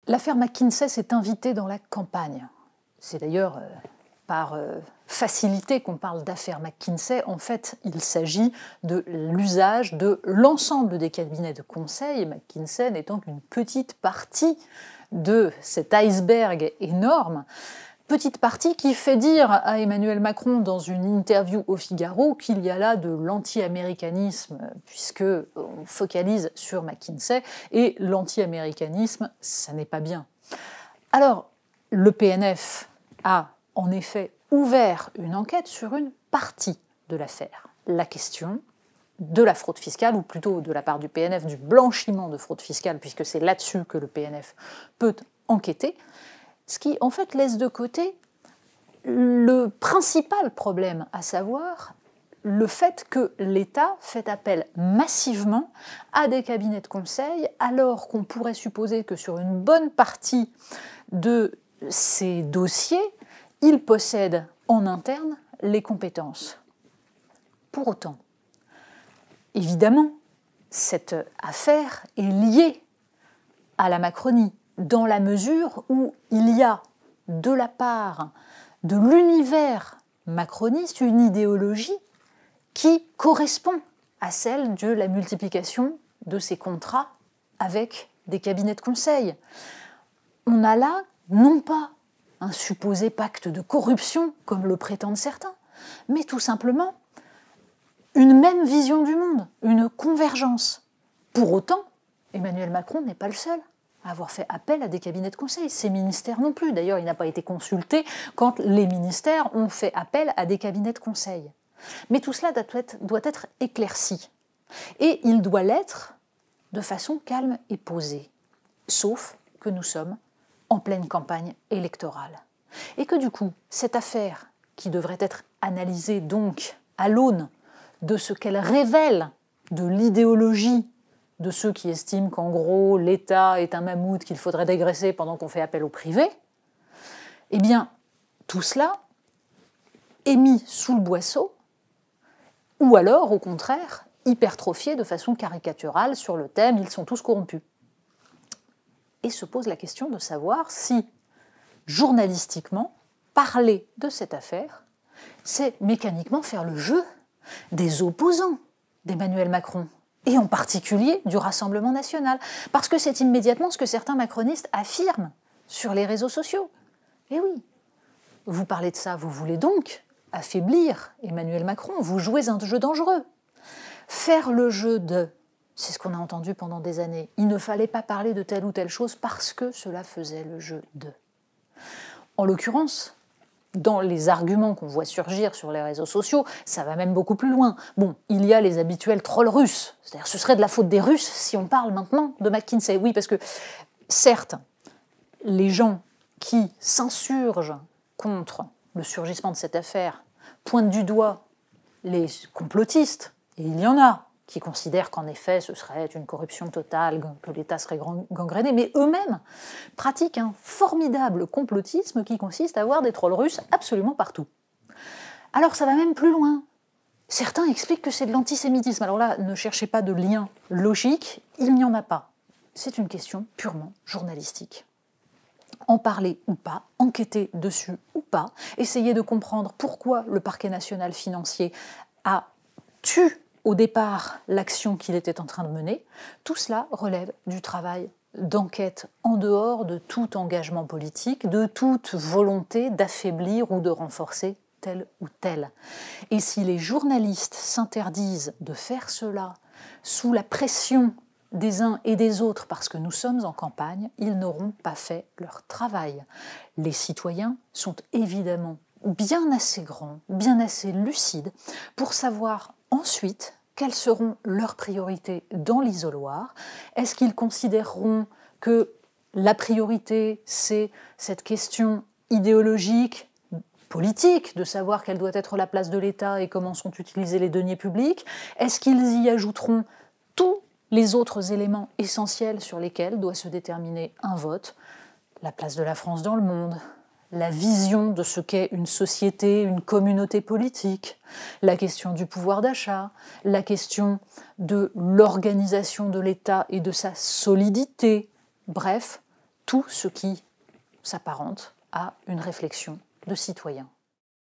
L'affaire McKinsey s'est invitée dans la campagne. C'est d'ailleurs par facilité qu'on parle d'affaire McKinsey. En fait, il s'agit de l'usage de l'ensemble des cabinets de conseil, McKinsey n'étant qu'une petite partie de cet iceberg énorme. Petite partie qui fait dire à Emmanuel Macron dans une interview au Figaro qu'il y a là de l'anti-américanisme, puisqu'on focalise sur McKinsey, et l'anti-américanisme, ça n'est pas bien. Alors, le PNF a en effet ouvert une enquête sur une partie de l'affaire. La question de la fraude fiscale, ou plutôt de la part du PNF, du blanchiment de fraude fiscale, puisque c'est là-dessus que le PNF peut enquêter, ce qui en fait laisse de côté le principal problème, à savoir le fait que l'État fait appel massivement à des cabinets de conseil, alors qu'on pourrait supposer que sur une bonne partie de ces dossiers, il possède en interne les compétences. Pour autant, évidemment, cette affaire est liée à la Macronie, dans la mesure où il y a, de la part de l'univers macroniste, une idéologie qui correspond à celle de la multiplication de ces contrats avec des cabinets de conseil. On a là, non pas un supposé pacte de corruption, comme le prétendent certains, mais tout simplement une même vision du monde, une convergence. Pour autant, Emmanuel Macron n'est pas le seul à avoir fait appel à des cabinets de conseil. Ces ministères non plus. D'ailleurs, il n'a pas été consulté quand les ministères ont fait appel à des cabinets de conseil. Mais tout cela doit être éclairci. Et il doit l'être de façon calme et posée. Sauf que nous sommes en pleine campagne électorale. Et que du coup, cette affaire, qui devrait être analysée donc à l'aune de ce qu'elle révèle de l'idéologie de ceux qui estiment qu'en gros l'État est un mammouth qu'il faudrait dégraisser pendant qu'on fait appel au privé, eh bien tout cela est mis sous le boisseau, ou alors au contraire hypertrophié de façon caricaturale sur le thème « ils sont tous corrompus ». Et se pose la question de savoir si, journalistiquement, parler de cette affaire, c'est mécaniquement faire le jeu des opposants d'Emmanuel Macron, et en particulier du Rassemblement national, parce que c'est immédiatement ce que certains macronistes affirment sur les réseaux sociaux. Et oui, vous parlez de ça, vous voulez donc affaiblir Emmanuel Macron, vous jouez un jeu dangereux. Faire le jeu de, c'est ce qu'on a entendu pendant des années, il ne fallait pas parler de telle ou telle chose parce que cela faisait le jeu de. En l'occurrence, dans les arguments qu'on voit surgir sur les réseaux sociaux, ça va même beaucoup plus loin. Bon, il y a les habituels trolls russes, c'est-à-dire ce serait de la faute des Russes si on parle maintenant de McKinsey. Oui, parce que certes, les gens qui s'insurgent contre le surgissement de cette affaire pointent du doigt les complotistes, et il y en a qui considèrent qu'en effet ce serait une corruption totale, que l'État serait gangréné, mais eux-mêmes pratiquent un formidable complotisme qui consiste à avoir des trolls russes absolument partout. Alors ça va même plus loin. Certains expliquent que c'est de l'antisémitisme. Alors là, ne cherchez pas de lien logique, il n'y en a pas. C'est une question purement journalistique. En parler ou pas, enquêter dessus ou pas, essayer de comprendre pourquoi le parquet national financier a tué au départ l'action qu'il était en train de mener, tout cela relève du travail d'enquête en dehors de tout engagement politique, de toute volonté d'affaiblir ou de renforcer tel ou tel. Et si les journalistes s'interdisent de faire cela sous la pression des uns et des autres parce que nous sommes en campagne, ils n'auront pas fait leur travail. Les citoyens sont évidemment bien assez grands, bien assez lucides pour savoir ensuite quelles seront leurs priorités dans l'isoloir. Est-ce qu'ils considéreront que la priorité, c'est cette question idéologique, politique, de savoir quelle doit être la place de l'État et comment sont utilisés les deniers publics? Est-ce qu'ils y ajouteront tous les autres éléments essentiels sur lesquels doit se déterminer un vote? La place de la France dans le monde, la vision de ce qu'est une société, une communauté politique, la question du pouvoir d'achat, la question de l'organisation de l'État et de sa solidité. Bref, tout ce qui s'apparente à une réflexion de citoyen.